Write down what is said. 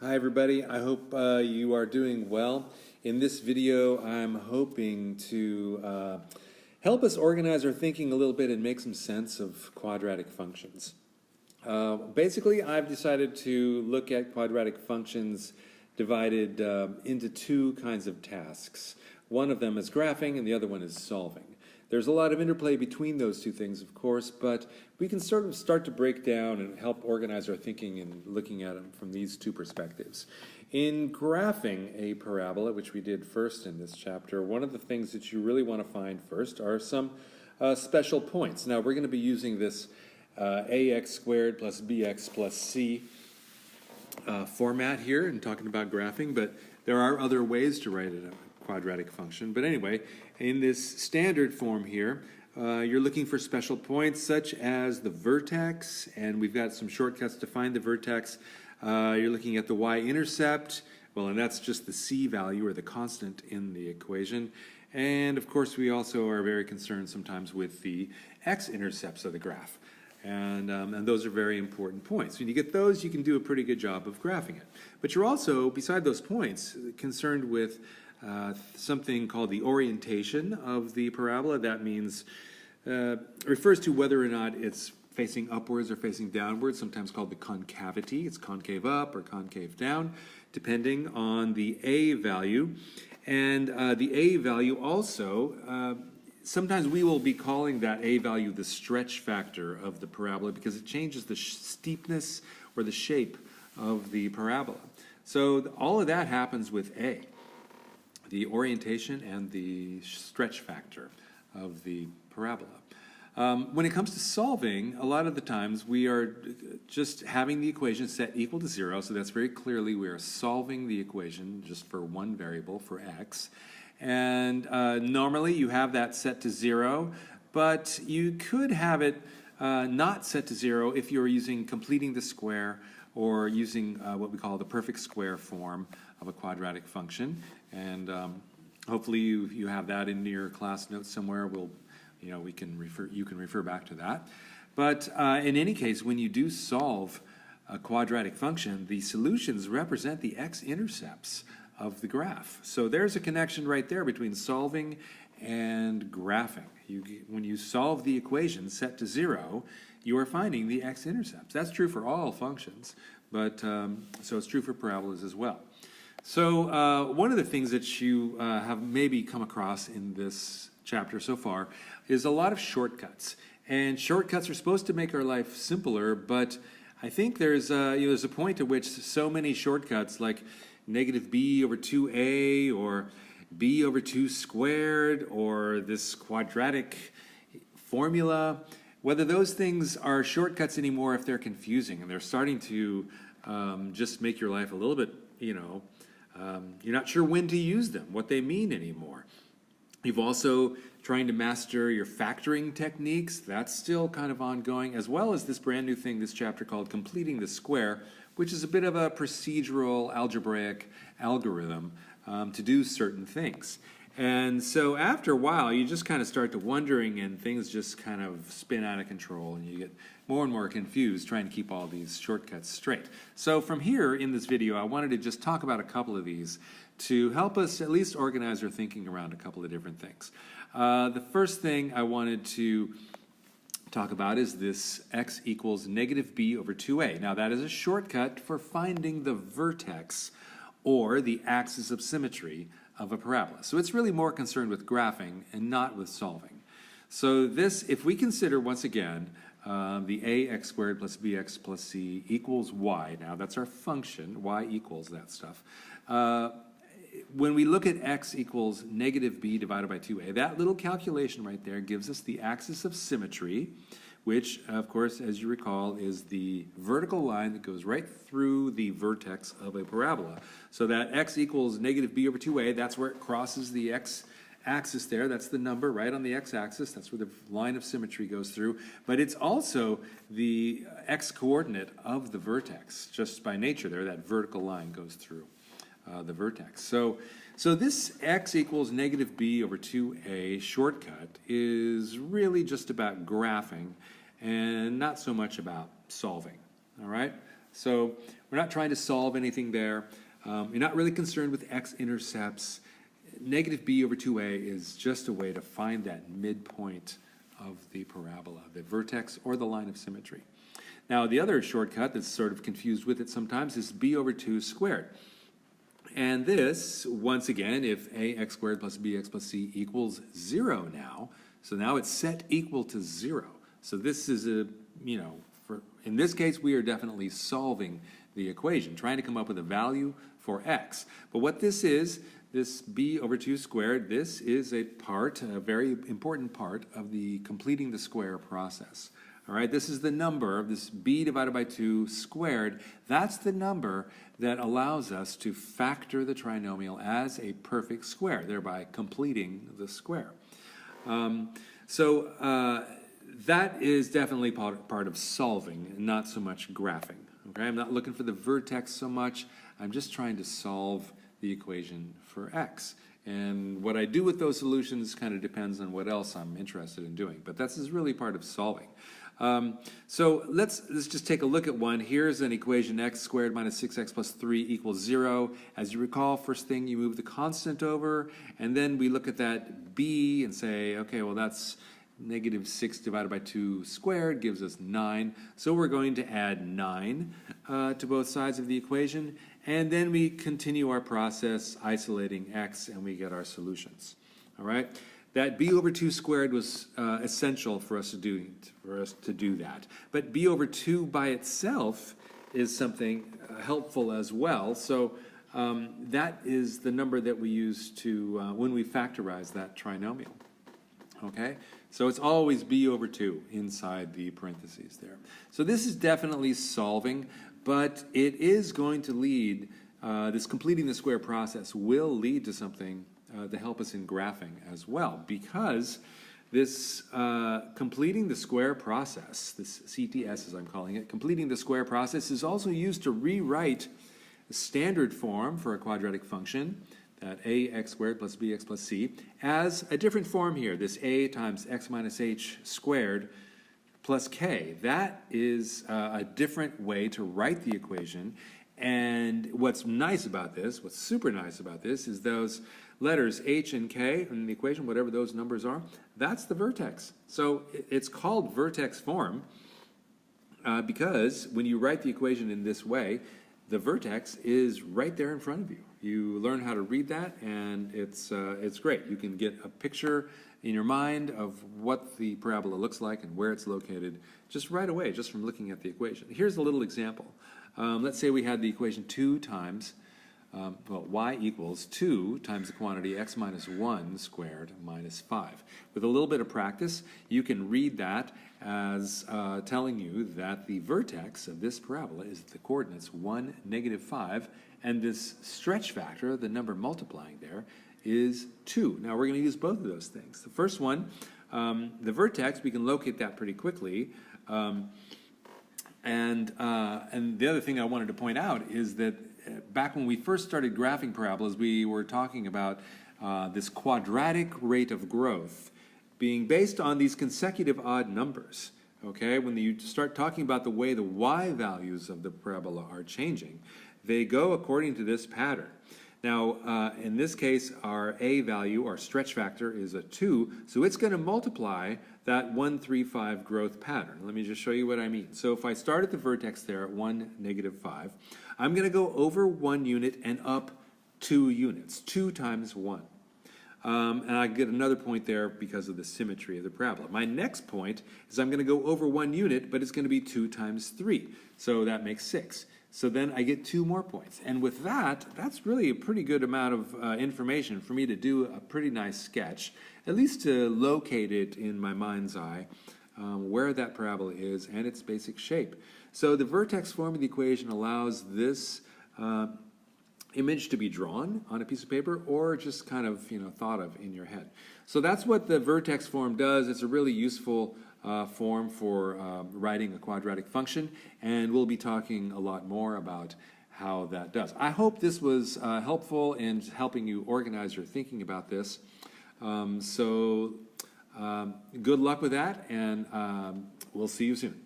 Hi everybody, I hope you are doing well. In this video I'm hoping to help us organize our thinking a little bit and make some sense of quadratic functions. Basically I've decided to look at quadratic functions divided into two kinds of tasks. One of them is graphing and the other one is solving. There's a lot of interplay between those two things, of course, but we can sort of start to break down and help organize our thinking in looking at them from these two perspectives. In graphing a parabola, which we did first in this chapter, one of the things that you really want to find first are some special points. Now, we're going to be using this ax squared plus bx plus c format here and talking about graphing, but there are other ways to write a quadratic function. But anyway, in this standard form here, you're looking for special points such as the vertex, and we've got some shortcuts to find the vertex. You're looking at the y-intercept, well, and that's just the c value or the constant in the equation. And of course, we also are very concerned sometimes with the x-intercepts of the graph. And those are very important points. When you get those, you can do a pretty good job of graphing it. But you're also, beside those points, concerned with something called the orientation of the parabola. That means, refers to whether or not it's facing upwards or facing downwards, sometimes called the concavity. It's concave up or concave down, depending on the a value. And the a value also, sometimes we will be calling that a value the stretch factor of the parabola because it changes the steepness or the shape of the parabola. So all of that happens with a. The orientation and the stretch factor of the parabola. When it comes to solving, a lot of the times we are just having the equation set equal to 0, so that's very clearly we are solving the equation just for one variable, for x. And normally you have that set to 0, but you could have it not set to 0 if you're using completing the square or using what we call the perfect square form of a quadratic function. And hopefully you have that in your class notes somewhere. You can refer back to that. But in any case, when you do solve a quadratic function, the solutions represent the x-intercepts of the graph. So there's a connection right there between solving and graphing. When you solve the equation set to 0, you are finding the x-intercepts. That's true for all functions, but so it's true for parabolas as well. So one of the things that you have maybe come across in this chapter so far is a lot of shortcuts. And shortcuts are supposed to make our life simpler, but I think there's a point at which so many shortcuts like negative b over 2a or b over 2 squared or this quadratic formula, whether those things are shortcuts anymore if they're confusing and they're starting to just make your life a little bit, you're not sure when to use them, what they mean anymore. You've also trying to master your factoring techniques. That's still kind of ongoing, as well as this brand new thing, this chapter called Completing the Square, which is a bit of a procedural algebraic algorithm to do certain things. And so after a while, you just kind of start to wondering and things just kind of spin out of control and you get more and more confused trying to keep all these shortcuts straight. So from here in this video, I wanted to just talk about a couple of these to help us at least organize our thinking around a couple of different things. The first thing I wanted to talk about is this x equals negative b over 2a. Now that is a shortcut for finding the vertex or the axis of symmetry of a parabola. So it's really more concerned with graphing and not with solving. So this, if we consider once again the ax squared plus bx plus c equals y, now that's our function, y equals that stuff. When we look at x equals negative b divided by 2a, that little calculation right there gives us the axis of symmetry, which, of course, as you recall, is the vertical line that goes right through the vertex of a parabola. So that x equals negative b over 2a, that's where it crosses the x-axis there. That's the number right on the x-axis. That's where the line of symmetry goes through. But it's also the x-coordinate of the vertex. Just by nature there, that vertical line goes through the vertex. So this x equals negative b over 2a shortcut is really just about graphing and not so much about solving. All right? So we're not trying to solve anything there. You're not really concerned with X-intercepts. Negative b over 2a is just a way to find that midpoint of the parabola, the vertex or the line of symmetry. Now, the other shortcut that's sort of confused with it sometimes is b over 2 squared. And this, once again, if ax squared plus bx plus c equals 0 now, so now it's set equal to 0. So this is in this case, we are definitely solving the equation, trying to come up with a value for x. But what this is, this b over 2 squared, this is a very important part of the completing the square process. All right, this is the number, this b divided by 2 squared, that's the number that allows us to factor the trinomial as a perfect square, thereby completing the square. That is definitely part of solving, not so much graphing. Okay, I'm not looking for the vertex so much, I'm just trying to solve the equation for x. And what I do with those solutions kind of depends on what else I'm interested in doing, but this is really part of solving. So let's just take a look at one. Here's an equation, x squared minus 6x plus 3 equals 0. As you recall, first thing you move the constant over, and then we look at that b and say, okay, well that's negative 6 divided by 2 squared gives us 9. So we're going to add 9 to both sides of the equation, and then we continue our process isolating x, and we get our solutions. All right? That b over 2 squared was essential for us to do that. But b over 2 by itself is something helpful as well. So that is the number that we use to when we factorize that trinomial. Okay? So it's always b over 2 inside the parentheses there. So this is definitely solving, but it is going to lead, this completing the square process will lead to something to help us in graphing as well, because this completing the square process, this CTS as I'm calling it, completing the square process is also used to rewrite the standard form for a quadratic function, that ax squared plus bx plus c, as a different form here, this a times x minus h squared plus k. That is a different way to write the equation. And what's nice about this, what's super nice about this, is those letters h and k in the equation, whatever those numbers are, that's the vertex. So it's called vertex form because when you write the equation in this way, the vertex is right there in front of you. You learn how to read that, and it's great. You can get a picture in your mind of what the parabola looks like and where it's located just right away, just from looking at the equation. Here's a little example. Let's say we had the equation 2 times, y equals 2 times the quantity x minus 1 squared minus 5. With a little bit of practice, you can read that as telling you that the vertex of this parabola is the coordinates 1, negative 5, and this stretch factor, the number multiplying there, is 2. Now we're going to use both of those things. The first one, the vertex, we can locate that pretty quickly. And the other thing I wanted to point out is that back when we first started graphing parabolas, we were talking about this quadratic rate of growth being based on these consecutive odd numbers. Okay, when you start talking about the way the y values of the parabola are changing, they go according to this pattern. Now, in this case, our a value, our stretch factor, is a 2, so it's going to multiply that 1, 3, 5 growth pattern. Let me just show you what I mean. So if I start at the vertex there at 1, negative 5, I'm going to go over 1 unit and up 2 units, 2 times 1. And I get another point there because of the symmetry of the parabola. My next point is I'm going to go over 1 unit, but it's going to be 2 times 3, so that makes 6. So then I get 2 more points. And with that, that's really a pretty good amount of information for me to do a pretty nice sketch, at least to locate it in my mind's eye, where that parabola is and its basic shape. So the vertex form of the equation allows this image to be drawn on a piece of paper or just kind of thought of in your head. So that's what the vertex form does. It's a really useful form for writing a quadratic function, and we'll be talking a lot more about how that does. I hope this was helpful in helping you organize your thinking about this. Good luck with that, and we'll see you soon.